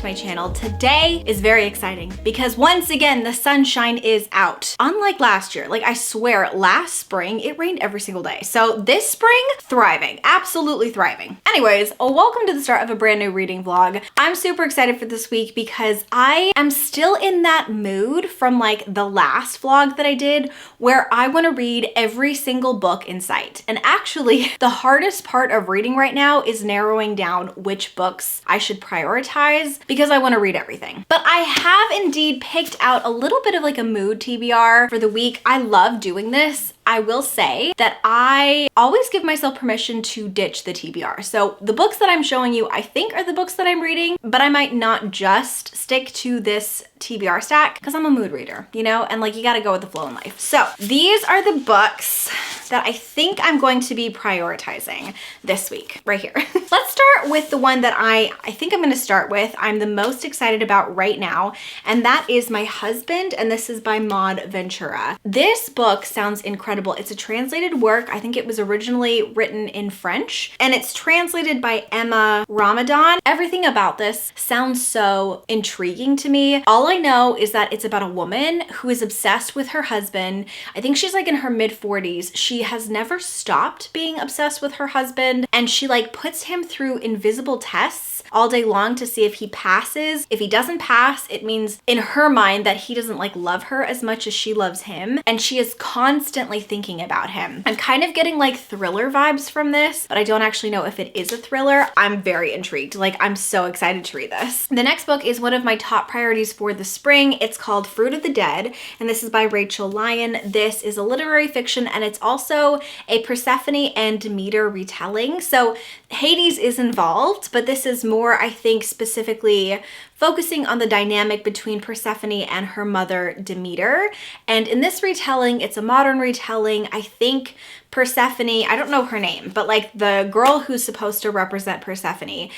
to my channel. Today is very exciting because once again, the sunshine is out. Unlike last year, like I swear, last spring, it rained every single day. So this spring, thriving, absolutely thriving. Anyways, welcome to the start of a brand new reading vlog. I'm super excited for this week because I am still in that mood from like the last vlog that I did where I want to read every single book in sight. And actually, the hardest part of reading right now is narrowing down which books I should prioritize because I want to read everything. But I have indeed picked out a little bit of like a mood TBR for the week. I love doing this. I will say that I always give myself permission to ditch the TBR. So the books that I'm showing you, I think are the books that I'm reading, but I might not just stick to this TBR stack because I'm a mood reader, you know, and like you gotta go with the flow in life. So these are the books that I think I'm going to be prioritizing this week right here. Let's start with the one that I think I'm gonna start with. I'm the most excited about right now, and that is My Husband, and this is by Maud Ventura. This book sounds incredible. It's a translated work. I think it was originally written in French, and it's translated by Emma Ramadan. Everything about this sounds so intriguing to me. All I know is that it's about a woman who is obsessed with her husband. I think she's like in her mid-40s. She has never stopped being obsessed with her husband, and she like puts him through invisible tests all day long to see if he passes. If he doesn't pass, it means in her mind that he doesn't like love her as much as she loves him, and she is constantly thinking about him. I'm kind of getting like thriller vibes from this, but I don't actually know if it is a thriller. I'm very intrigued. Like, I'm so excited to read this. The next book is one of my top priorities for the spring. It's called Fruit of the Dead, and this is by Rachel Lyon. This is a literary fiction, and it's also a Persephone and Demeter retelling. So Hades is involved, but this is more, I think, specifically focusing on the dynamic between Persephone and her mother Demeter. And in this retelling, it's a modern retelling. I think Persephone, I don't know her name, but like the girl who's supposed to represent Persephone,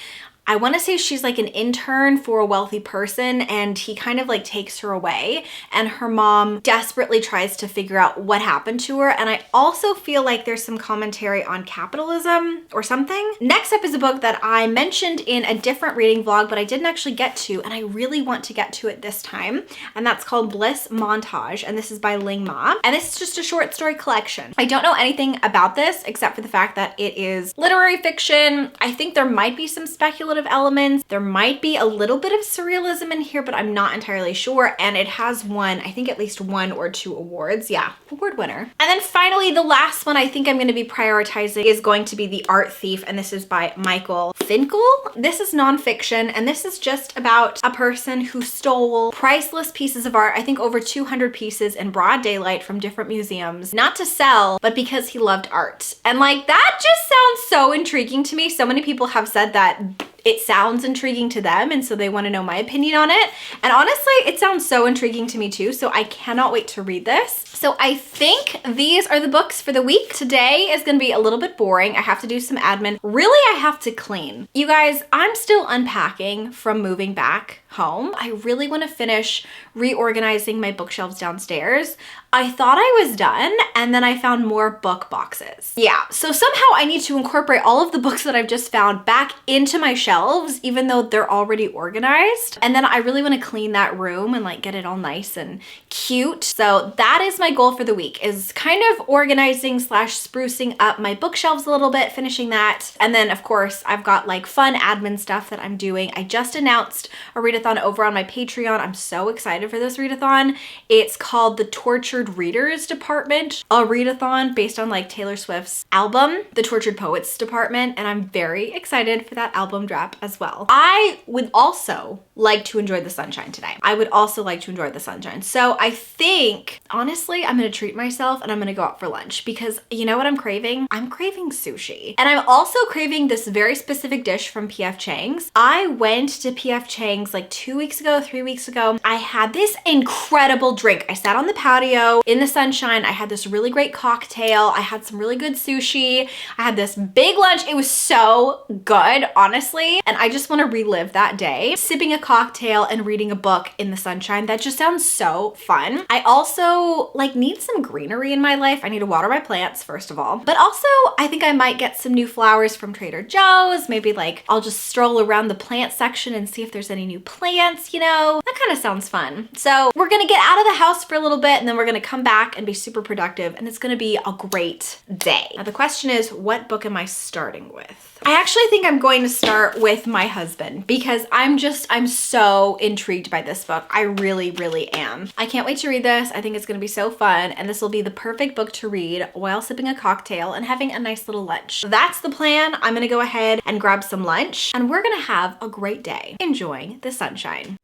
I want to say she's like an intern for a wealthy person, and he kind of like takes her away, and her mom desperately tries to figure out what happened to her. And I also feel like there's some commentary on capitalism or something. Next up is a book that I mentioned in a different reading vlog, but I didn't actually get to, and I really want to get to it this time. And that's called Bliss Montage, and this is by Ling Ma. And this is just a short story collection. I don't know anything about this except for the fact that it is literary fiction. I think there might be some speculative elements. There might be a little bit of surrealism in here, but I'm not entirely sure. And it has won, I think, at least 1 or 2 awards. Yeah, award winner. And then finally, the last one I think I'm going to be prioritizing is going to be The Art Thief, and this is by Michael Finley. This is nonfiction, and this is just about a person who stole priceless pieces of art, I think over 200 pieces in broad daylight from different museums, not to sell, but because he loved art. And like, that just sounds so intriguing to me. So many people have said that it sounds intriguing to them, and so they want to know my opinion on it. And honestly, it sounds so intriguing to me too, so I cannot wait to read this. So I think these are the books for the week. Today is going to be a little bit boring. I have to do some admin. Really, I have to clean. You guys, I'm still unpacking from moving back home. I really want to finish reorganizing my bookshelves downstairs. I thought I was done, and then I found more book boxes. Yeah, so somehow I need to incorporate all of the books that I've just found back into my shelves, even though they're already organized. And then I really want to clean that room and like get it all nice and cute. So that is my goal for the week, is kind of organizing / sprucing up my bookshelves a little bit, finishing that. And then of course I've got like fun admin stuff that I'm doing. I just announced a readathon over on my Patreon. I'm so excited for this readathon. It's called the Tortured Readers Department, a readathon based on like Taylor Swift's album, The Tortured Poets Department, and I'm very excited for that album drop as well. I would also like to enjoy the sunshine today. I would also like to enjoy the sunshine. So I think, honestly, I'm gonna treat myself and I'm gonna go out for lunch because you know what I'm craving? I'm craving sushi. And I'm also craving this very specific dish from P.F. Chang's. I went to P.F. Chang's like 2 weeks ago, 3 weeks ago. I had this incredible drink. I sat on the patio in the sunshine. I had this really great cocktail. I had some really good sushi. I had this big lunch. It was so good, honestly. memory, and I just want to relive that day. Sipping a cocktail and reading a book in the sunshine, that just sounds so fun. I also like need some greenery in my life. I need to water my plants first of all, but also I think I might get some new flowers from Trader Joe's. Maybe like I'll just stroll around the plant section and see if there's any new plants, you know? That kind of sounds fun. So we're gonna get out of the house for a little bit and then we're gonna come back and be super productive, and it's gonna be a great day. Now the question is, what book am I starting with? I actually think I'm going to start with My Husband because I'm so intrigued by this book. I really, really am. I can't wait to read this. I think it's gonna be so fun, and this will be the perfect book to read while sipping a cocktail and having a nice little lunch. That's the plan. I'm gonna go ahead and grab some lunch, and we're gonna have a great day enjoying the sunshine.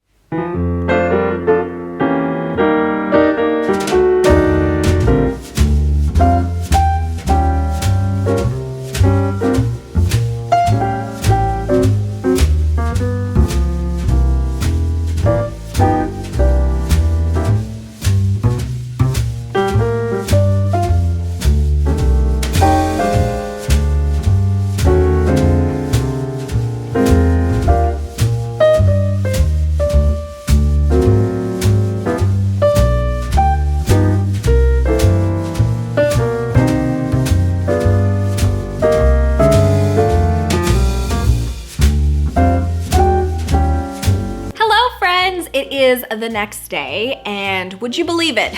The next day, and would you believe it?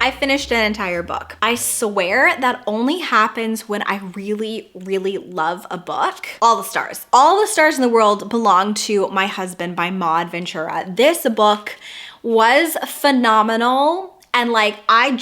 I finished an entire book. I swear that only happens when I really, really love a book. All the stars in the world belong to My Husband by Maud Ventura. This book was phenomenal. And like, I'm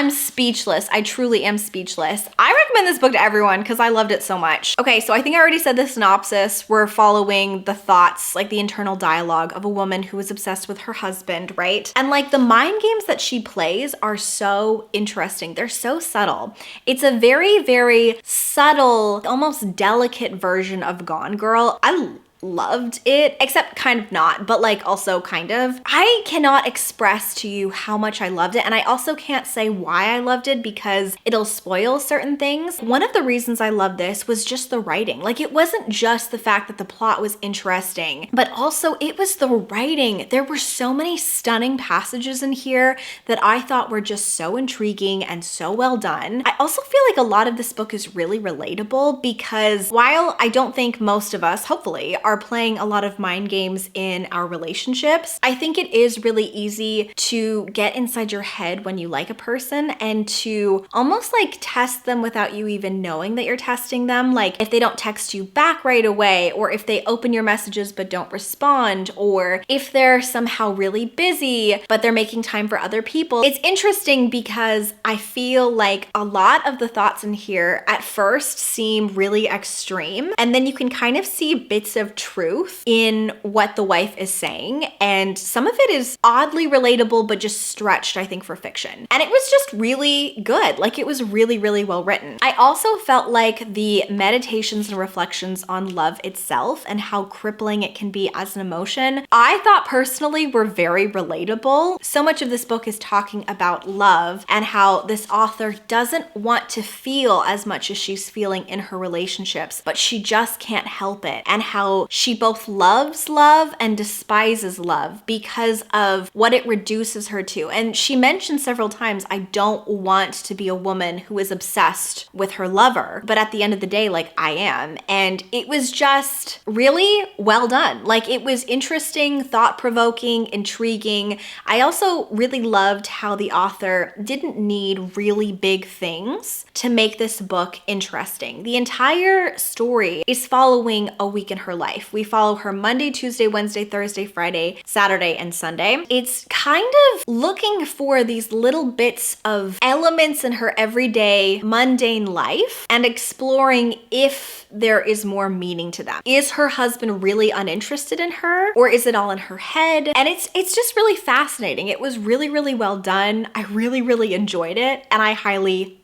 speechless. I truly am speechless. I recommend this book to everyone because I loved it so much. Okay, so I think I already said the synopsis. We're following the thoughts, like the internal dialogue of a woman who is obsessed with her husband, right? And like the mind games that she plays are so interesting. They're so subtle. It's a very, very subtle, almost delicate version of Gone Girl. I loved it, except kind of not, but like also kind of. I cannot express to you how much I loved it, and I also can't say why I loved it because it'll spoil certain things. One of the reasons I loved this was just the writing. Like, it wasn't just the fact that the plot was interesting, but also it was the writing. There were so many stunning passages in here that I thought were just so intriguing and so well done. I also feel like a lot of this book is really relatable because while I don't think most of us, hopefully, are playing a lot of mind games in our relationships, I think it is really easy to get inside your head when you like a person and to almost like test them without you even knowing that you're testing them. Like if they don't text you back right away, or if they open your messages but don't respond, or if they're somehow really busy but they're making time for other people. It's interesting because I feel like a lot of the thoughts in here at first seem really extreme, and then you can kind of see bits of truth in what the wife is saying, and some of it is oddly relatable but just stretched, I think, for fiction. And it was just really good. Like, it was really, really well written. I also felt like the meditations and reflections on love itself and how crippling it can be as an emotion, I thought personally were very relatable. So much of this book is talking about love and how this author doesn't want to feel as much as she's feeling in her relationships, but she just can't help it, and how she both loves love and despises love because of what it reduces her to. And she mentioned several times, I don't want to be a woman who is obsessed with her lover, but at the end of the day, like, I am. And it was just really well done. Like, it was interesting, thought-provoking, intriguing. I also really loved how the author didn't need really big things to make this book interesting. The entire story is following a week in her life. We follow her Monday, Tuesday, Wednesday, Thursday, Friday, Saturday, and Sunday. It's kind of looking for these little bits of elements in her everyday mundane life and exploring if there is more meaning to them. Is her husband really uninterested in her, or is it all in her head? And it's just really fascinating. It was really, really well done. I really, really enjoyed it, and I highly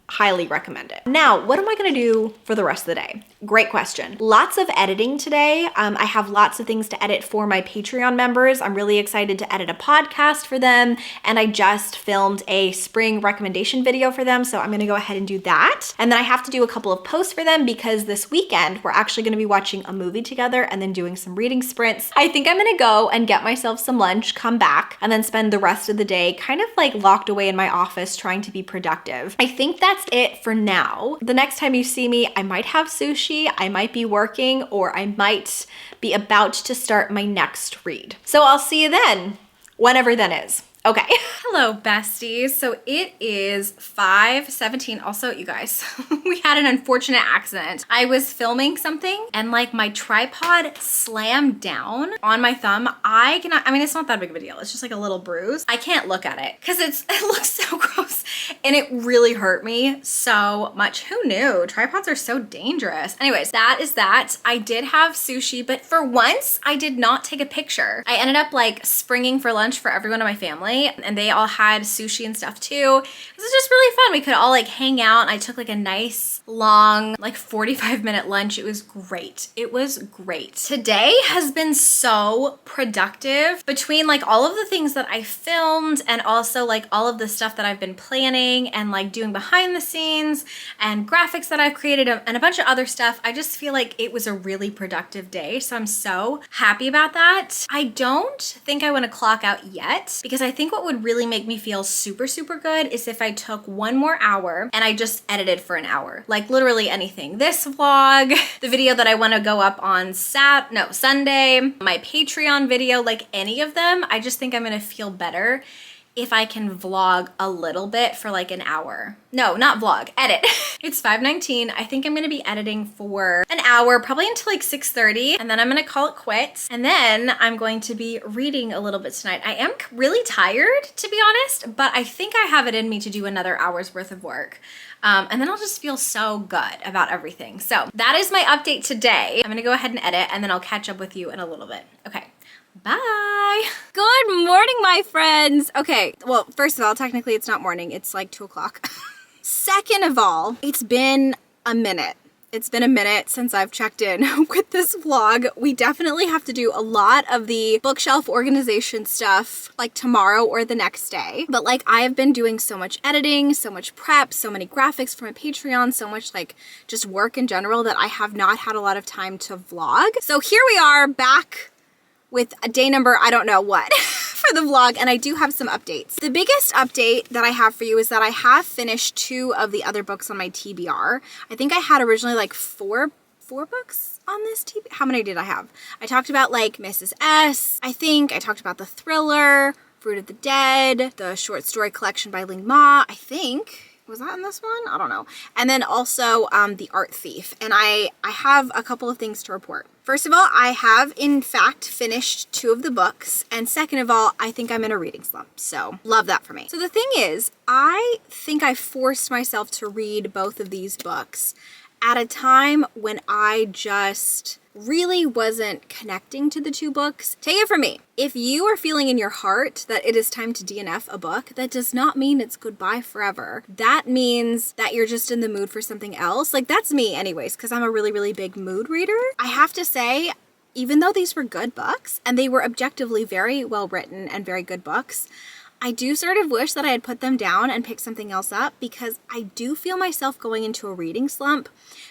recommend it. Now, what am I gonna do for the rest of the day? Great question. Lots of editing today. I have lots of things to edit for my Patreon members. I'm really excited to edit a podcast for them, and I just filmed a spring recommendation video for them, so I'm gonna go ahead and do that. And then I have to do a couple of posts for them because this weekend we're actually gonna be watching a movie together and then doing some reading sprints. I think I'm gonna go and get myself some lunch, come back, and then spend the rest of the day kind of like locked away in my office trying to be productive. I think that's it for now. The next time you see me, I might have sushi, I might be working, or I might be about to start my next read. So I'll see you then, whenever then is. Okay. Hello, besties. So it is 5:17. Also, you guys, we had an unfortunate accident. I was filming something and like my tripod slammed down on my thumb. I mean, it's not that big of a deal. It's just like a little bruise. I can't look at it because it looks so gross and it really hurt me so much. Who knew? Tripods are so dangerous. Anyways, that is that. I did have sushi, but for once I did not take a picture. I ended up like springing for lunch for everyone in my family, and they all had sushi and stuff too. This was just really fun. We could all like hang out, and I took like a nice long like 45-minute lunch. It was great. It was great. Today has been so productive between like all of the things that I filmed and also like all of the stuff that I've been planning and like doing behind the scenes and graphics that I've created and a bunch of other stuff. I just feel like it was a really productive day, so I'm so happy about that. I don't think I want to clock out yet because I think what would really make me feel super, super good is if I took one more hour and I just edited for an hour, like literally anything. This vlog, the video that I want to go up on Sunday, my Patreon video, like any of them. I just think I'm going to feel better if I can vlog a little bit for like an hour. No, not vlog, edit. It's 5:19. I think I'm gonna be editing for an hour, probably until like 6:30, and then I'm gonna call it quits. And then I'm going to be reading a little bit tonight. I am really tired, to be honest, but I think I have it in me to do another hour's worth of work. And then I'll just feel so good about everything. So that is my update today. I'm gonna go ahead and edit, and then I'll catch up with you in a little bit. Okay. Bye. Good morning, my friends. Okay, well, first of all, technically it's not morning. It's like 2 o'clock. Second of all, it's been a minute. It's been a minute since I've checked in with this vlog. We definitely have to do a lot of the bookshelf organization stuff like tomorrow or the next day. But like I have been doing so much editing, so much prep, so many graphics for my Patreon, so much like just work in general that I have not had a lot of time to vlog. So here we are back with a day number, I don't know what, for the vlog, and I do have some updates. The biggest update that I have for you is that I have finished 2 of the other books on my TBR. I think I had originally like four books on this TBR. How many did I have? I talked about like Mrs. S. I think I talked about the thriller, Fruit of the Dead, the short story collection by Ling Ma, I think. Was that in this one? I don't know. And then also The Art Thief. And I have a couple of things to report. First of all, I have in fact finished 2 of the books. And second of all, I think I'm in a reading slump. So love that for me. So the thing is, I think I forced myself to read both of these books at a time when I just really wasn't connecting to the 2 books. Take it from me. If you are feeling in your heart that it is time to DNF a book, that does not mean it's goodbye forever. That means that you're just in the mood for something else. Like that's me anyways, because I'm a really, really big mood reader. I have to say, even though these were good books and they were objectively very well written and very good books, I do sort of wish that I had put them down and picked something else up because I do feel myself going into a reading slump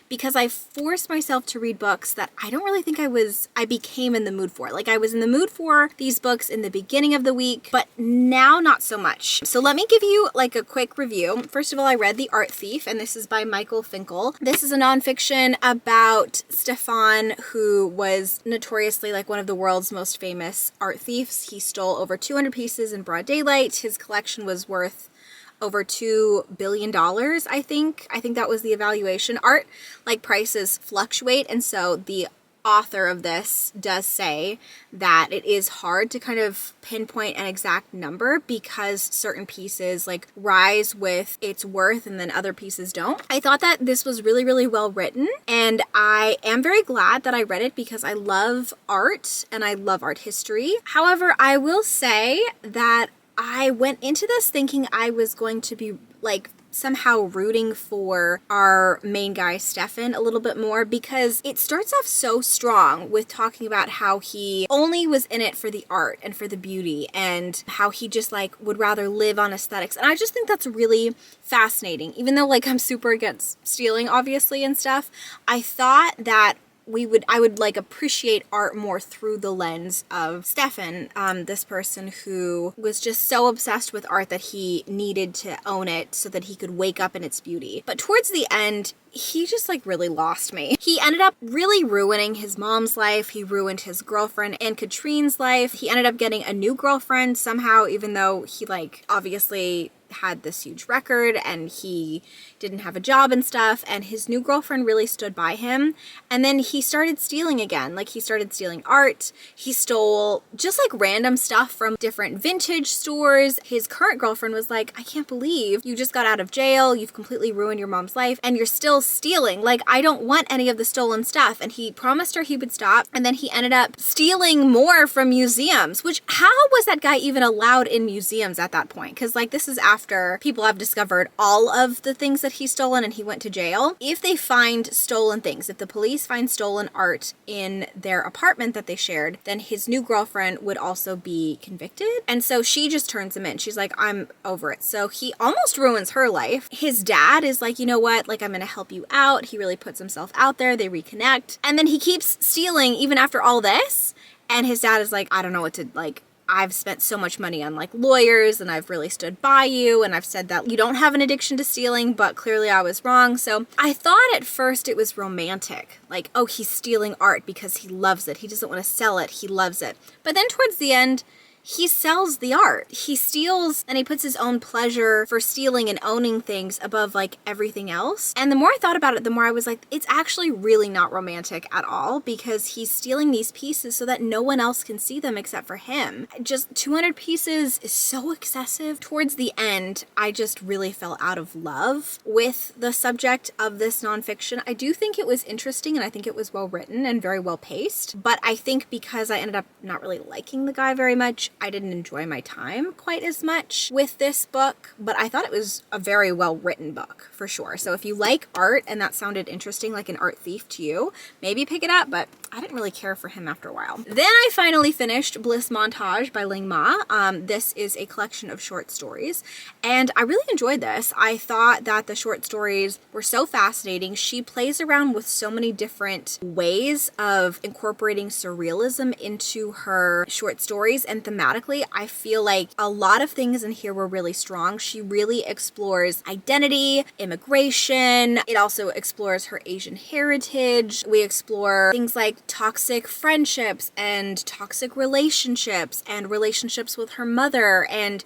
because I forced myself to read books that I don't really think I became in the mood for. Like I was in the mood for these books in the beginning of the week, but now not so much. So let me give you like a quick review. First of all, I read The Art Thief, and this is by Michael Finley. This is a nonfiction about Stefan, who was notoriously like one of the world's most famous art thieves. He stole over 200 pieces in broad daylight. His collection was worth over $2 billion, I think. I think that was the evaluation. Art, like prices fluctuate, and so the author of this does say that it is hard to kind of pinpoint an exact number because certain pieces like rise with its worth and then other pieces don't. I thought that this was really, really well written, and I am very glad that I read it because I love art and I love art history. However, I will say that I went into this thinking I was going to be like somehow rooting for our main guy, Stefan, a little bit more, because it starts off so strong with talking about how he only was in it for the art and for the beauty, and how he just like would rather live on aesthetics. And I just think that's really fascinating. Even though like I'm super against stealing, obviously, and stuff, I thought that I would like appreciate art more through the lens of Stefan, this person who was just so obsessed with art that he needed to own it so that he could wake up in its beauty. But towards the end, he just like really lost me. He ended up really ruining his mom's life. He ruined his girlfriend and Katrine's life. He ended up getting a new girlfriend somehow, even though he like obviously had this huge record and he didn't have a job and stuff, and his new girlfriend really stood by him. And then he started stealing again. Like he started stealing art. He stole just like random stuff from different vintage stores. His current girlfriend was like, I can't believe you just got out of jail. You've completely ruined your mom's life and you're still stealing. Like, I don't want any of the stolen stuff. And he promised her he would stop. And then he ended up stealing more from museums, which how was that guy even allowed in museums at that point? Because like this is after people have discovered all of the things that he's stolen and he went to jail. If they find stolen things, if the police find stolen art in their apartment that they shared, then his new girlfriend would also be convicted. And so she just turns him in. She's like, I'm over it. So he almost ruins her life. His dad is like, you know what? Like, I'm going to help you out. He really puts himself out there. They reconnect. And then he keeps stealing even after all this. And his dad is like, I don't know what to like. I've spent so much money on like lawyers and I've really stood by you and I've said that you don't have an addiction to stealing, but clearly I was wrong. So I thought at first it was romantic. Like, oh, he's stealing art because he loves it. He doesn't want to sell it. He loves it. But then towards the end, he sells the art. He steals and he puts his own pleasure for stealing and owning things above like everything else. And the more I thought about it, the more I was like, it's actually really not romantic at all, because he's stealing these pieces so that no one else can see them except for him. Just 200 pieces is so excessive. Towards the end, I just really fell out of love with the subject of this nonfiction. I do think it was interesting and I think it was well written and very well paced, but I think because I ended up not really liking the guy very much, I didn't enjoy my time quite as much with this book, but I thought it was a very well written book for sure. So if you like art and that sounded interesting, like an art thief to you, maybe pick it up, but I didn't really care for him after a while. Then I finally finished Bliss Montage by Ling Ma. This is a collection of short stories and I really enjoyed this. I thought that the short stories were so fascinating. She plays around with so many different ways of incorporating surrealism into her short stories, and thematically, I feel like a lot of things in here were really strong. She really explores identity, immigration. It also explores her Asian heritage. We explore things like toxic friendships and toxic relationships and relationships with her mother. And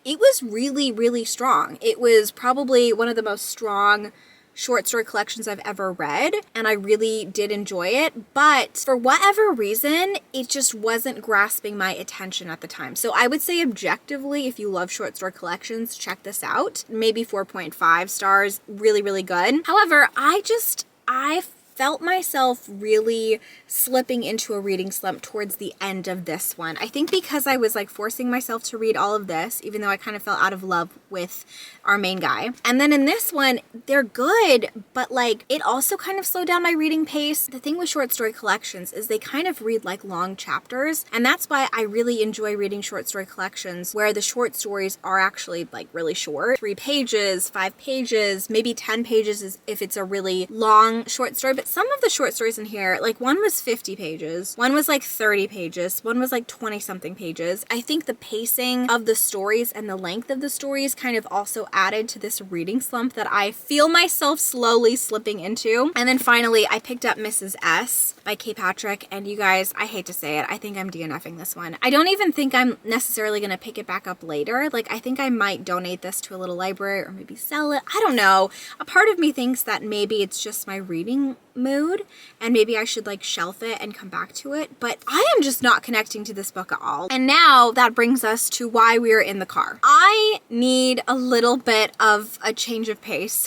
it was really, really strong. It was probably one of the most strong short story collections I've ever read, and I really did enjoy it, but for whatever reason, it just wasn't grasping my attention at the time. So I would say objectively, if you love short story collections, check this out. Maybe 4.5 stars, really, really good. However, I felt myself really slipping into a reading slump towards the end of this one. I think because I was like forcing myself to read all of this, even though I kind of fell out of love with our main guy. And then in this one, they're good, but like it also kind of slowed down my reading pace. The thing with short story collections is they kind of read like long chapters, and that's why I really enjoy reading short story collections where the short stories are actually like really short. 3 pages, 5 pages, maybe 10 pages if it's a really long short story. But some of the short stories in here, like one was 50 pages, one was like 30 pages, one was like 20 something pages. I think the pacing of the stories and the length of the stories kind of also added to this reading slump that I feel myself slowly slipping into. And then finally, I picked up Mrs. S by K. Patrick, and you guys, I hate to say it, I think I'm DNFing this one. I don't even think I'm necessarily going to pick it back up later. Like, I think I might donate this to a little library or maybe sell it. I don't know. A part of me thinks that maybe it's just my reading mood and maybe I should like shelf it and come back to it, but I am just not connecting to this book at all. And now that brings us to why we are in the car. I need a little bit of a change of pace.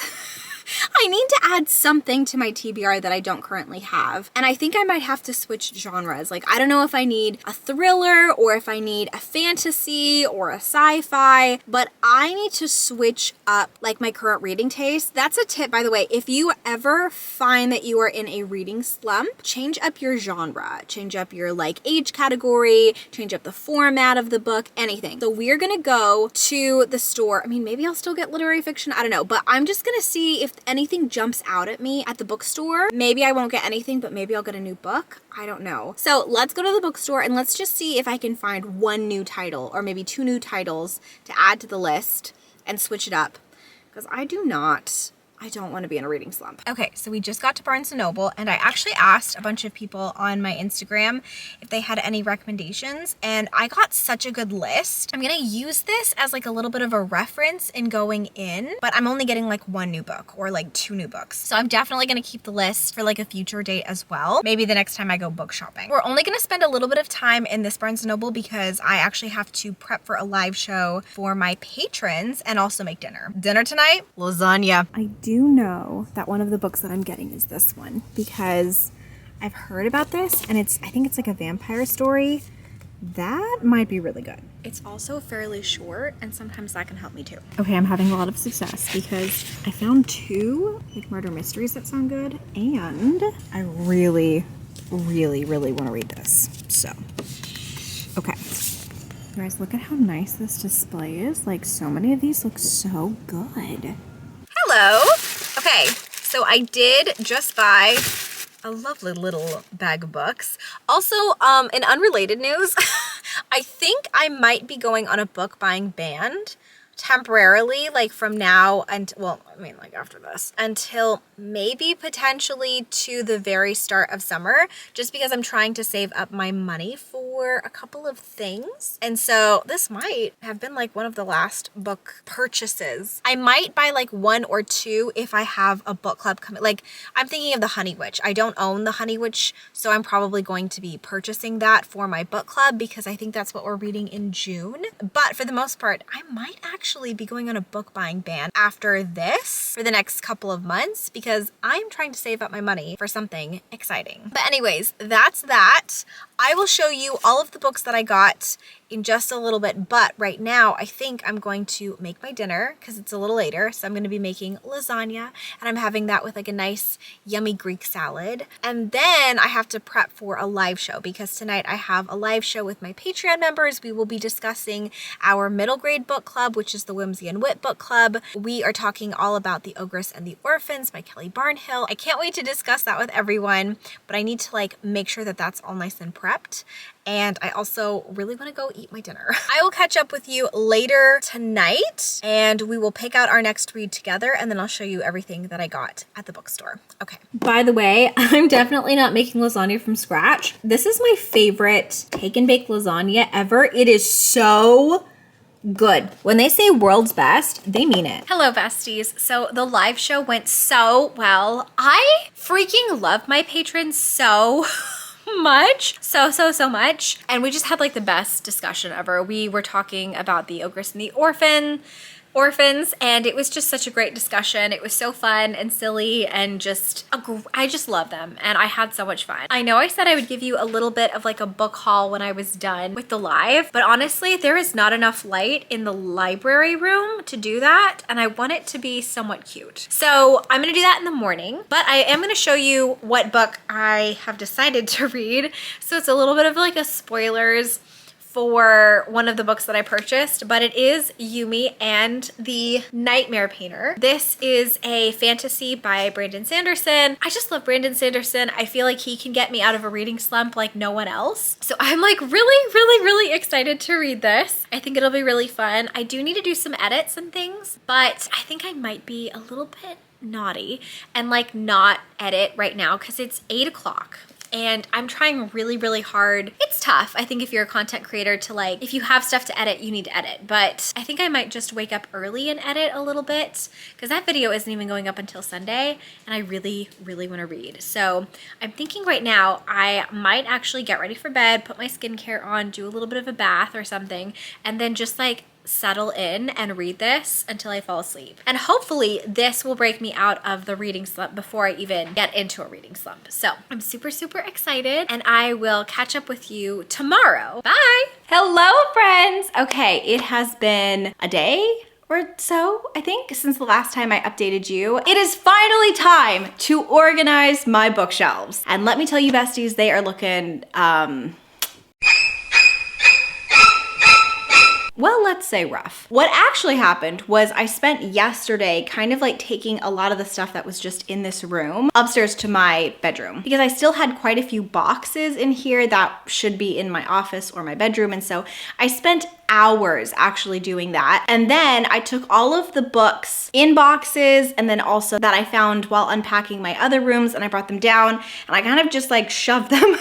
I need to add something to my TBR that I don't currently have. And I think I might have to switch genres. Like, I don't know if I need a thriller or if I need a fantasy or a sci-fi, but I need to switch up like my current reading taste. That's a tip, by the way. If you ever find that you are in a reading slump, change up your genre, change up your like age category, change up the format of the book, anything. So we're gonna go to the store. I mean, maybe I'll still get literary fiction, I don't know, but I'm just gonna see if anything jumps out at me at the bookstore. Maybe I won't get anything, but maybe I'll get a new book. I don't know. So let's go to the bookstore and let's just see if I can find one new title or maybe two new titles to add to the list and switch it up, because I don't want to be in a reading slump. Okay, so we just got to Barnes & Noble and I actually asked a bunch of people on my Instagram if they had any recommendations, and I got such a good list. I'm gonna use this as like a little bit of a reference in going in, but I'm only getting like one new book or like two new books. So I'm definitely gonna keep the list for like a future date as well. Maybe the next time I go book shopping. We're only gonna spend a little bit of time in this Barnes & Noble because I actually have to prep for a live show for my patrons and also make dinner. Dinner tonight, lasagna. I do know that one of the books that I'm getting is this one because I've heard about this and I think it's like a vampire story. That might be really good. It's also fairly short and sometimes that can help me too. Okay, I'm having a lot of success because I found two like murder mysteries that sound good and I really want to read this. So, okay. You guys, look at how nice this display is. Like, so many of these look so good. Hello. Okay, so I did just buy a lovely little bag of books. Also, in unrelated news, I think I might be going on a book buying ban temporarily, like from now until, well, I mean like after this, until maybe potentially to the very start of summer, just because I'm trying to save up my money for a couple of things. And so this might have been like one of the last book purchases. I might buy like one or two if I have a book club coming. Like, I'm thinking of the Honey Witch. I don't own the Honey Witch, so I'm probably going to be purchasing that for my book club because I think that's what we're reading in June. But for the most part, I might actually be going on a book buying ban after this for the next couple of months because I'm trying to save up my money for something exciting. But anyways, that's that. I will show you all of the books that I got in just a little bit, but right now I think I'm going to make my dinner because it's a little later. So I'm going to be making lasagna and I'm having that with like a nice yummy Greek salad. And then I have to prep for a live show because tonight I have a live show with my Patreon members. We will be discussing our middle grade book club, which is the Whimsy and Wit book club. We are talking all about The Ogress and the Orphans by Kelly Barnhill. I can't wait to discuss that with everyone, but I need to like make sure that that's all nice and prepped. And I also really want to go eat my dinner. I will catch up with you later tonight and we will pick out our next read together and then I'll show you everything that I got at the bookstore. Okay. By the way, I'm definitely not making lasagna from scratch. This is my favorite take and bake lasagna ever. It is so good. When they say world's best, they mean it. Hello, besties. So the live show went so well. I freaking love my patrons so much. So much. And we just had like the best discussion ever. We were talking about The Ogress and the Orphans, and it was just such a great discussion. It was so fun and silly and just, I just love them and I had so much fun. I know I said I would give you a little bit of like a book haul when I was done with the live, but honestly, there is not enough light in the library room to do that, and I want it to be somewhat cute. So I'm gonna do that in the morning, but I am gonna show you what book I have decided to read. So it's a little bit of like a spoilers for one of the books that I purchased, but it is Yumi and the Nightmare Painter. This is a fantasy by Brandon Sanderson. I just love Brandon Sanderson. I feel like he can get me out of a reading slump like no one else. So I'm like really excited to read this. I think it'll be really fun. I do need to do some edits and things, but I think I might be a little bit naughty and like not edit right now because it's 8 o'clock. And I'm trying really hard. It's tough, I think, if you're a content creator to like, if you have stuff to edit, you need to edit. But I think I might just wake up early and edit a little bit because that video isn't even going up until Sunday and I really want to read. So I'm thinking right now I might actually get ready for bed, put my skincare on, do a little bit of a bath or something, and then just like settle in and read this until I fall asleep. And hopefully this will break me out of the reading slump before I even get into a reading slump. So I'm super, super excited, and I will catch up with you tomorrow. Bye. Hello, friends. Okay, it has been a day or so, I think, since the last time I updated you. It is finally time to organize my bookshelves. And let me tell you, besties, they are looking, well, let's say rough. What actually happened was I spent yesterday kind of like taking a lot of the stuff that was just in this room upstairs to my bedroom, because I still had quite a few boxes in here that should be in my office or my bedroom. And so I spent hours actually doing that. And then I took all of the books in boxes and then also that I found while unpacking my other rooms, and I brought them down and I kind of just like shoved them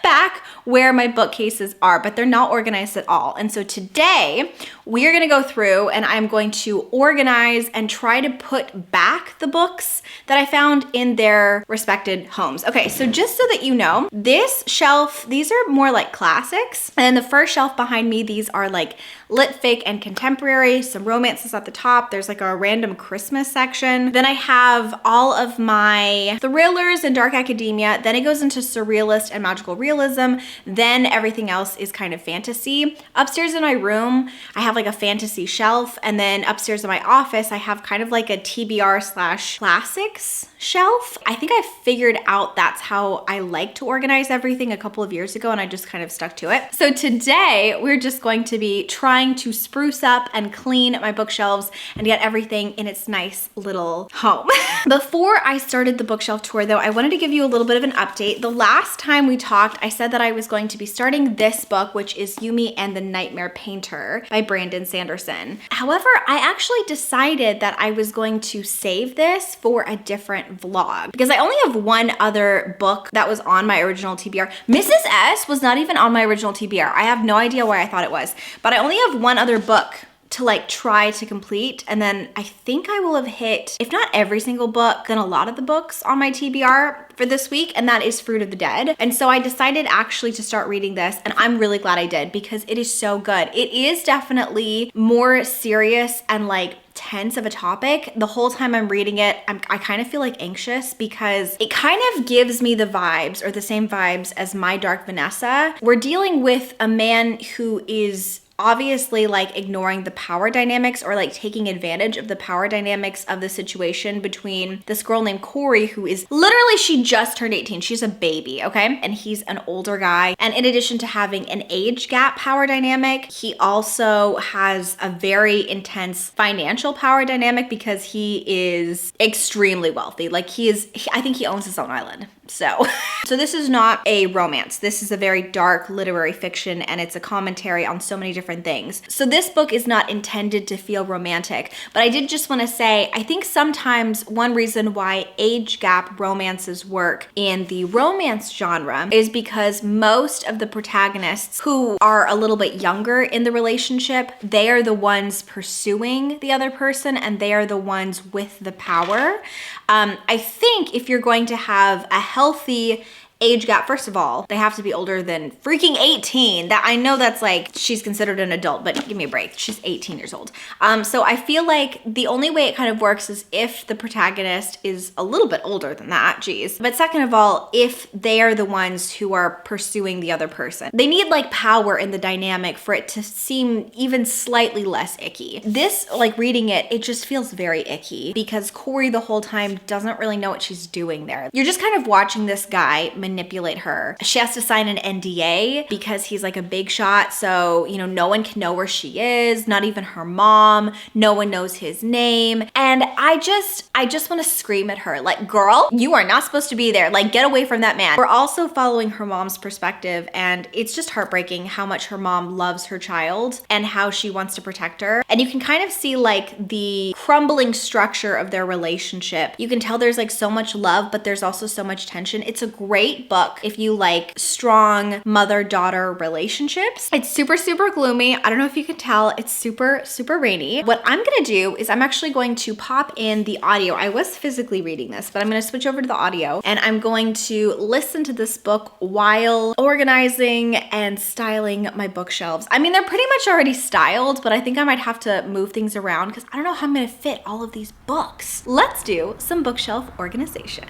back where my bookcases are, but they're not organized at all. And so today we are going to go through and I'm going to organize and try to put back the books that I found in their respected homes. Okay, so just so that you know, this shelf, these are more like classics. And then the first shelf behind me, these are like lit, fake, and contemporary, some romances at the top. There's like a random Christmas section. Then I have all of my thrillers and dark academia. Then it goes into surrealist and magical realism. Then everything else is kind of fantasy. Upstairs in my room, I have like a fantasy shelf. And then upstairs in my office, I have kind of like a TBR/classics shelf. I think I figured out that's how I like to organize everything a couple of years ago, and I just kind of stuck to it. So today we're just going to be trying to spruce up and clean my bookshelves and get everything in its nice little home. Before I started the bookshelf tour though, I wanted to give you a little bit of an update. The last time we talked, I said that I was going to be starting this book, which is Yumi and the Nightmare Painter by Brandon Sanderson. However, I actually decided that I was going to save this for a different vlog because I only have one other book that was on my original TBR. Mrs. S was not even on my original TBR. I have no idea why I thought it was, but I only have one other book to like try to complete, and then I think I will have hit, if not every single book, then a lot of the books on my TBR for this week, and that is Fruit of the Dead. And so I decided actually to start reading this, and I'm really glad I did because it is so good. It is definitely more serious and like tense of a topic. The whole time I'm reading it, I kind of feel like anxious because it kind of gives me the vibes, or the same vibes as My Dark Vanessa. We're dealing with a man who is obviously like ignoring the power dynamics, or like taking advantage of the power dynamics of the situation between this girl named Corey, who is literally, she just turned 18. She's a baby, okay? And he's an older guy. And in addition to having an age gap power dynamic, he also has a very intense financial power dynamic because he is extremely wealthy. Like I think he owns his own island. So this is not a romance. This is a very dark literary fiction, and it's a commentary on so many different things. So this book is not intended to feel romantic, but I did just want to say, I think sometimes one reason why age gap romances work in the romance genre is because most of the protagonists who are a little bit younger in the relationship, they are the ones pursuing the other person, and they are the ones with the power. I think if you're going to have a healthy age gap, first of all, they have to be older than freaking 18. That I know that's like, she's considered an adult, but give me a break. She's 18 years old. So I feel like the only way it kind of works is if the protagonist is a little bit older than that, geez. But second of all, if they are the ones who are pursuing the other person. They need like power in the dynamic for it to seem even slightly less icky. This, like reading it, it just feels very icky because Corey the whole time doesn't really know what she's doing there. You're just kind of watching this guy manipulate her. She has to sign an NDA because he's like a big shot. So, you know, no one can know where she is, not even her mom. No one knows his name. And I just want to scream at her like, girl, you are not supposed to be there. Like, get away from that man. We're also following her mom's perspective, and it's just heartbreaking how much her mom loves her child and how she wants to protect her. And you can kind of see like the crumbling structure of their relationship. You can tell there's like so much love, but there's also so much tension. It's a great great book if you like strong mother-daughter relationships. It's super, super gloomy. I don't know if you can tell, it's super, super rainy. What I'm gonna do is I'm actually going to pop in the audio. I was physically reading this, but I'm gonna switch over to the audio and I'm going to listen to this book while organizing and styling my bookshelves. I mean, they're pretty much already styled, but I think I might have to move things around because I don't know how I'm gonna fit all of these books. Let's do some bookshelf organization.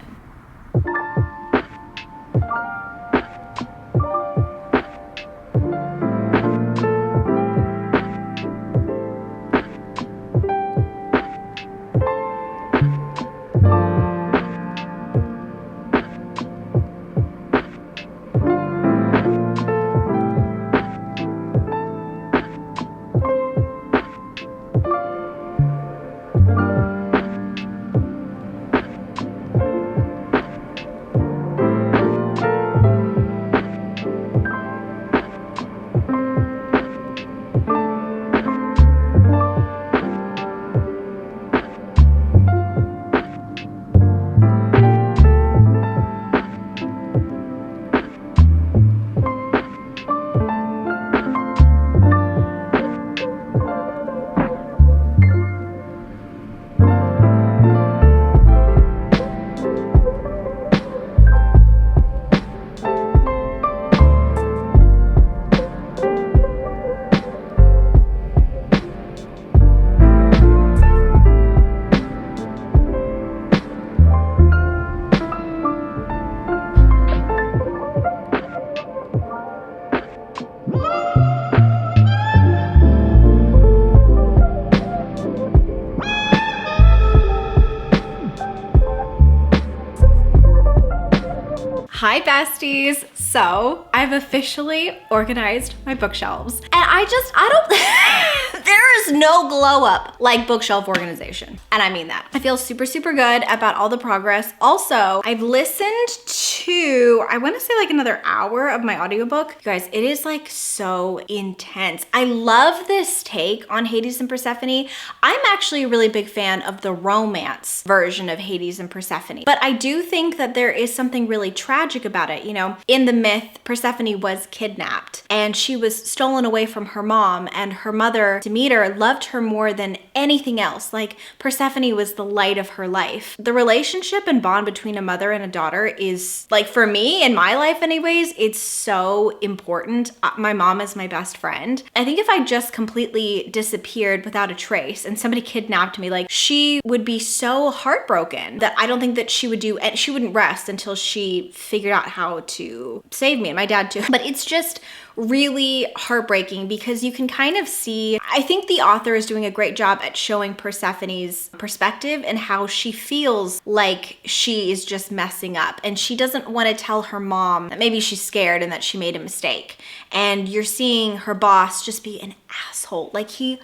Hi besties. So I've officially organized my bookshelves and I don't, there is no glow up like bookshelf organization. And I mean that. I feel super, super good about all the progress. Also, I've listened to, I want to say like another hour of my audiobook. You guys, it is like so intense. I love this take on Hades and Persephone. I'm actually a really big fan of the romance version of Hades and Persephone, but I do think that there is something really tragic about it. You know, in the myth, Persephone was kidnapped and she was stolen away from her mom, and her mother, Demeter, loved her more than anything else. Like, Persephone was the light of her life. The relationship and bond between a mother and a daughter is, like, for me, in my life anyways, it's so important. My mom is my best friend. I think if I just completely disappeared without a trace and somebody kidnapped me, like, she would be so heartbroken that I don't think that she would do, and she wouldn't rest until she figured out how to save me, and my dad too. But it's just really heartbreaking because you can kind of see, I think the author is doing a great job at showing Persephone's perspective and how she feels like she is just messing up and she doesn't want to tell her mom that maybe she's scared and that she made a mistake. And you're seeing her boss just be an asshole. Like, he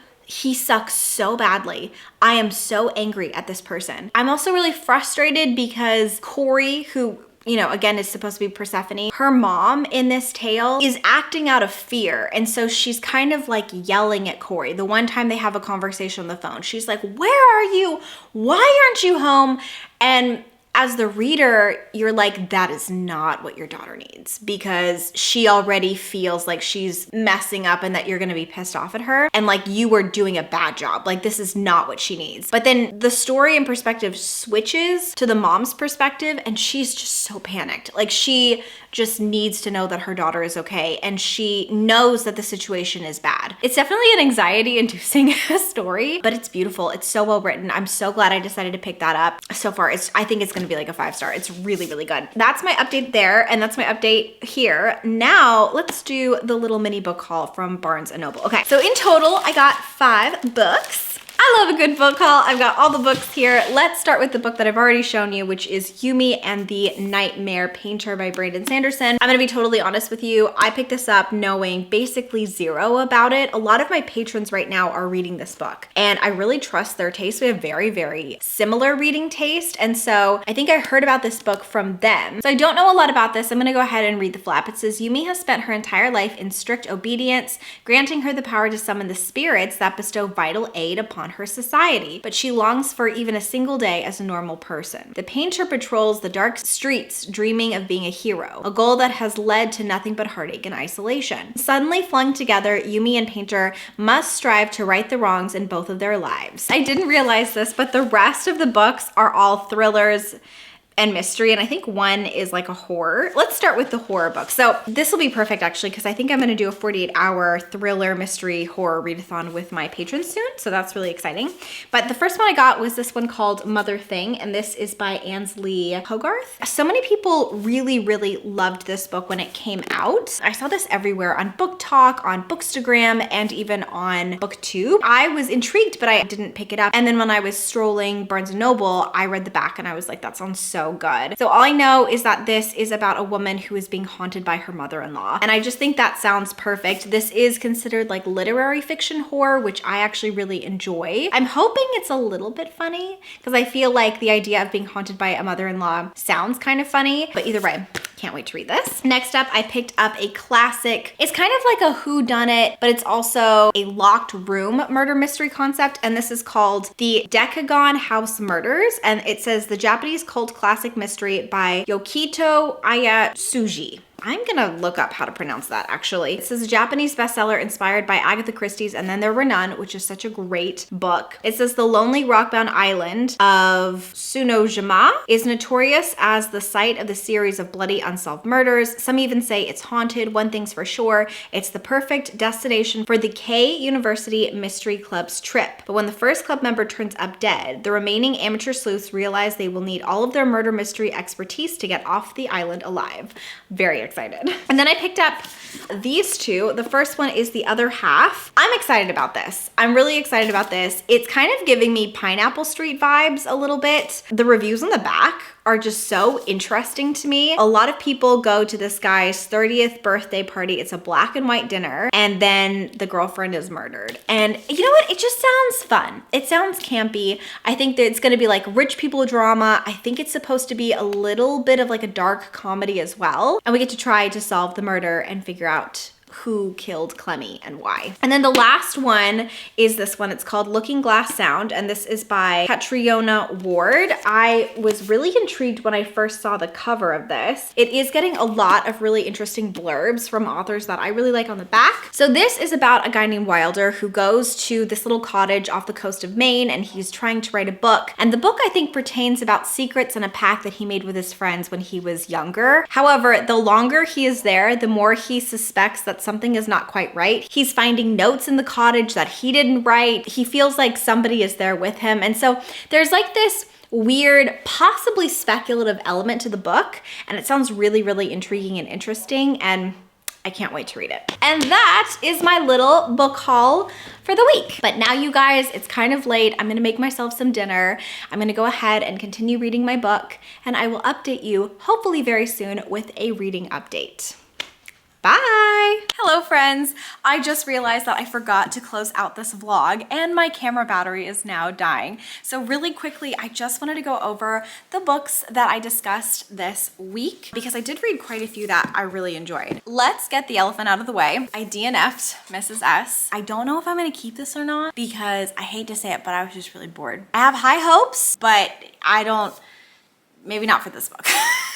sucks so badly. I am so angry at this person. I'm also really frustrated because Corey, who, you know, again, is supposed to be Persephone, her mom in this tale is acting out of fear. And so she's kind of like yelling at Corey. The one time they have a conversation on the phone, she's like, "Where are you? Why aren't you home?" And as the reader, you're like, that is not what your daughter needs, because she already feels like she's messing up and that you're gonna be pissed off at her and like you were doing a bad job. Like, this is not what she needs. But then the story and perspective switches to the mom's perspective and she's just so panicked. Like, she just needs to know that her daughter is okay and she knows that the situation is bad. It's definitely an anxiety-inducing story, but it's beautiful. It's so well written. I'm so glad I decided to pick that up. So far, I think it's gonna be like a 5-star. It's really, really good. That's my update there, and that's my update here. Now, let's do the little mini book haul from Barnes & Noble. Okay, so in total, I got 5 books. I love a good book haul. I've got all the books here. Let's start with the book that I've already shown you, which is Yumi and the Nightmare Painter by Brandon Sanderson. I'm gonna be totally honest with you. I picked this up knowing basically zero about it. A lot of my patrons right now are reading this book, and I really trust their taste. We have very, very similar reading taste, and so I think I heard about this book from them. So I don't know a lot about this. I'm gonna go ahead and read the flap. It says, Yumi has spent her entire life in strict obedience, granting her the power to summon the spirits that bestow vital aid upon her society, but she longs for even a single day as a normal person. The painter patrols the dark streets dreaming of being a hero, a goal that has led to nothing but heartache and isolation. Suddenly flung together, Yumi and Painter must strive to right the wrongs in both of their lives. I didn't realize this, but the rest of the books are all thrillers and mystery, and I think one is like a horror. Let's start with the horror book. So this will be perfect actually, because I think I'm gonna do a 48-hour thriller, mystery, horror readathon with my patrons soon, so that's really exciting. But the first one I got was this one called Mother Thing, and this is by Ansley Hogarth. So many people really, really loved this book when it came out. I saw this everywhere on Book Talk, on Bookstagram, and even on BookTube. I was intrigued, but I didn't pick it up. And then when I was strolling Barnes & Noble, I read the back and I was like, that sounds so good. So all I know is that this is about a woman who is being haunted by her mother-in-law. And I just think that sounds perfect. This is considered like literary fiction horror, which I actually really enjoy. I'm hoping it's a little bit funny because I feel like the idea of being haunted by a mother-in-law sounds kind of funny, but either way, can't wait to read this. Next up, I picked up a classic. It's kind of like a whodunit, but it's also a locked room murder mystery concept. And this is called The Decagon House Murders. And it says the Japanese cult classic mystery by Yokito Ayatsuji. I'm gonna look up how to pronounce that actually. This is a Japanese bestseller inspired by Agatha Christie's And Then There Were None, which is such a great book. It says the lonely rockbound island of Tsunojima is notorious as the site of the series of bloody unsolved murders. Some even say it's haunted. One thing's for sure, it's the perfect destination for the K University Mystery Club's trip. But when the first club member turns up dead, the remaining amateur sleuths realize they will need all of their murder mystery expertise to get off the island alive. Very excited. And then I picked up these two. The first one is The Other Half. I'm excited about this. I'm really excited about this. It's kind of giving me Pineapple Street vibes a little bit. The reviews on the back are just so interesting to me. A lot of people go to this guy's 30th birthday party. It's a black and white dinner, and then the girlfriend is murdered. And you know what? It just sounds fun. It sounds campy. I think that it's gonna be like rich people drama. I think it's supposed to be a little bit of like a dark comedy as well. And we get to try to solve the murder and figure out who killed Clemmy and why. And then the last one is this one. It's called Looking Glass Sound, and this is by Catriona Ward. I was really intrigued when I first saw the cover of this. It is getting a lot of really interesting blurbs from authors that I really like on the back. So this is about a guy named Wilder who goes to this little cottage off the coast of Maine, and he's trying to write a book. And the book, I think, pertains about secrets and a pact that he made with his friends when he was younger. However, the longer he is there, the more he suspects that something is not quite right. He's finding notes in the cottage that he didn't write. He feels like somebody is there with him. And so there's like this weird, possibly speculative element to the book. And it sounds really, really intriguing and interesting. And I can't wait to read it. And that is my little book haul for the week. But now you guys, it's kind of late. I'm gonna make myself some dinner. I'm gonna go ahead and continue reading my book, and I will update you hopefully very soon with a reading update. Bye! Hello friends! I just realized that I forgot to close out this vlog and my camera battery is now dying. So really quickly, I just wanted to go over the books that I discussed this week because I did read quite a few that I really enjoyed. Let's get the elephant out of the way. I DNF'd Mrs. S. I don't know if I'm gonna keep this or not because I hate to say it, but I was just really bored. I have high hopes, but maybe not for this book.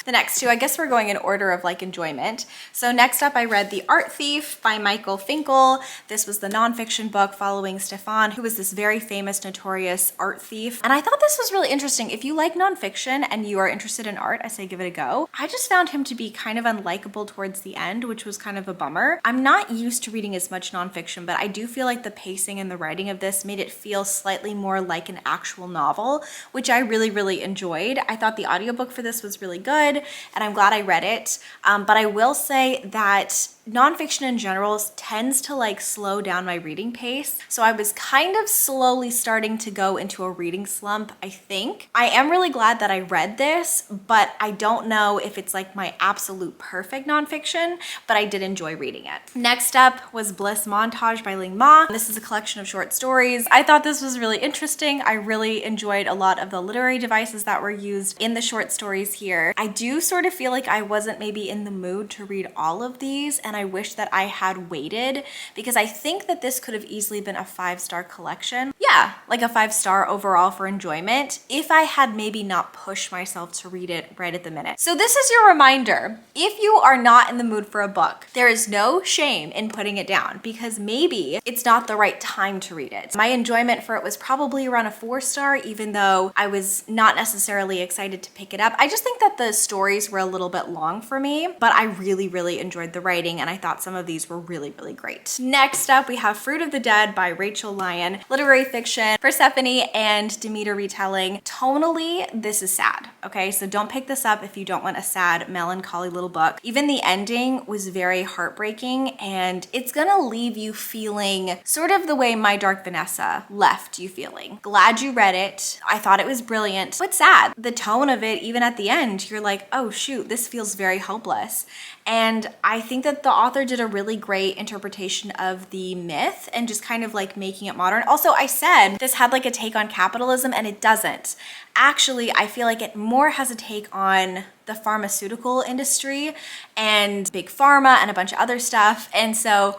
The next two, I guess we're going in order of like enjoyment. So next up, I read The Art Thief by Michael Finley. This was the nonfiction book following Stefan, who was this very famous, notorious art thief. And I thought this was really interesting. If you like nonfiction and you are interested in art, I say give it a go. I just found him to be kind of unlikable towards the end, which was kind of a bummer. I'm not used to reading as much nonfiction, but I do feel like the pacing and the writing of this made it feel slightly more like an actual novel, which I really, really enjoyed. I thought the audiobook for this was really good, and I'm glad I read it. But I will say that nonfiction in general tends to like slow down my reading pace. So I was kind of slowly starting to go into a reading slump, I think. I am really glad that I read this, but I don't know if it's like my absolute perfect nonfiction, but I did enjoy reading it. Next up was Bliss Montage by Ling Ma. This is a collection of short stories. I thought this was really interesting. I really enjoyed a lot of the literary devices that were used in the short stories here. I do sort of feel like I wasn't maybe in the mood to read all of these, and I wish that I had waited because I think that this could have easily been a 5-star collection. Yeah, like a 5-star overall for enjoyment if I had maybe not pushed myself to read it right at the minute. So this is your reminder. If you are not in the mood for a book, there is no shame in putting it down because maybe it's not the right time to read it. My enjoyment for it was probably around a 4-star, even though I was not necessarily excited to pick it up. I just think that the stories were a little bit long for me, but I really, really enjoyed the writing and I thought some of these were really, really great. Next up, we have Fruit of the Dead by Rachel Lyon, literary fiction, Persephone and Demeter retelling. Tonally, this is sad, okay? So don't pick this up if you don't want a sad, melancholy little book. Even the ending was very heartbreaking and it's gonna leave you feeling sort of the way My Dark Vanessa left you feeling. Glad you read it. I thought it was brilliant, but sad. The tone of it, even at the end, you're like, oh shoot, this feels very hopeless. And I think that the author did a really great interpretation of the myth and just kind of like making it modern. Also, I said this had like a take on capitalism and it doesn't. Actually, I feel like it more has a take on the pharmaceutical industry and big pharma and a bunch of other stuff. And so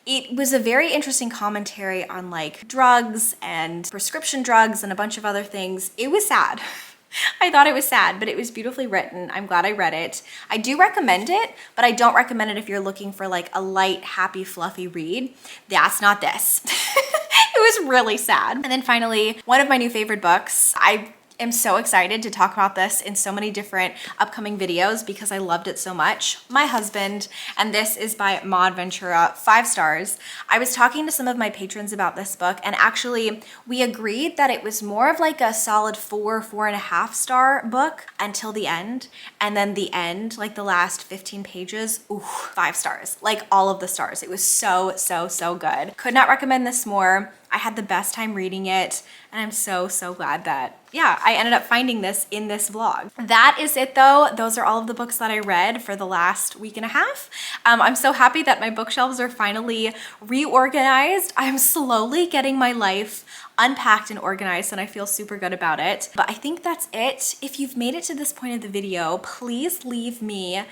it was a very interesting commentary on like drugs and prescription drugs and a bunch of other things. It was sad. I thought it was sad, but it was beautifully written. I'm glad I read it. I do recommend it, but I don't recommend it if you're looking for like a light, happy, fluffy read. That's not this. It was really sad. And then finally, one of my new favorite books. I am so excited to talk about this in so many different upcoming videos because I loved it so much. My Husband, and this is by Maud Ventura, 5 stars. I was talking to some of my patrons about this book and actually we agreed that it was more of like a solid 4.5 star book until the end. And then the end, like the last 15 pages, ooh, 5 stars, like all of the stars. It was so, so, so good. Could not recommend this more. I had the best time reading it and I'm so, so glad that, yeah, I ended up finding this in this vlog. That is it though. Those are all of the books that I read for the last week and a half. I'm so happy that my bookshelves are finally reorganized. I'm slowly getting my life unpacked and organized and I feel super good about it. But I think that's it. If you've made it to this point of the video, please leave me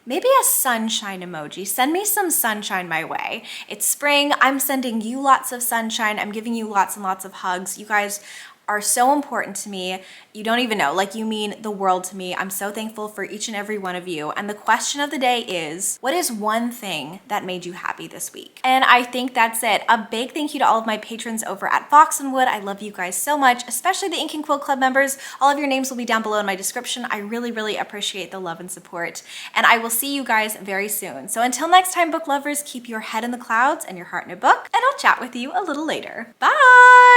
maybe a sunshine emoji. Send me some sunshine my way. It's spring. I'm sending you lots of sunshine. I'm giving you lots and lots of hugs. You guys are so important to me. You don't even know, like you mean the world to me. I'm so thankful for each and every one of you. And the question of the day is, what is one thing that made you happy this week? And I think that's it. A big thank you to all of my patrons over at Fox and Wood. I love you guys so much, especially the Ink and Quill Club members. All of your names will be down below in my description. I really, really appreciate the love and support. And I will see you guys very soon. So until next time, book lovers, keep your head in the clouds and your heart in a book. And I'll chat with you a little later. Bye!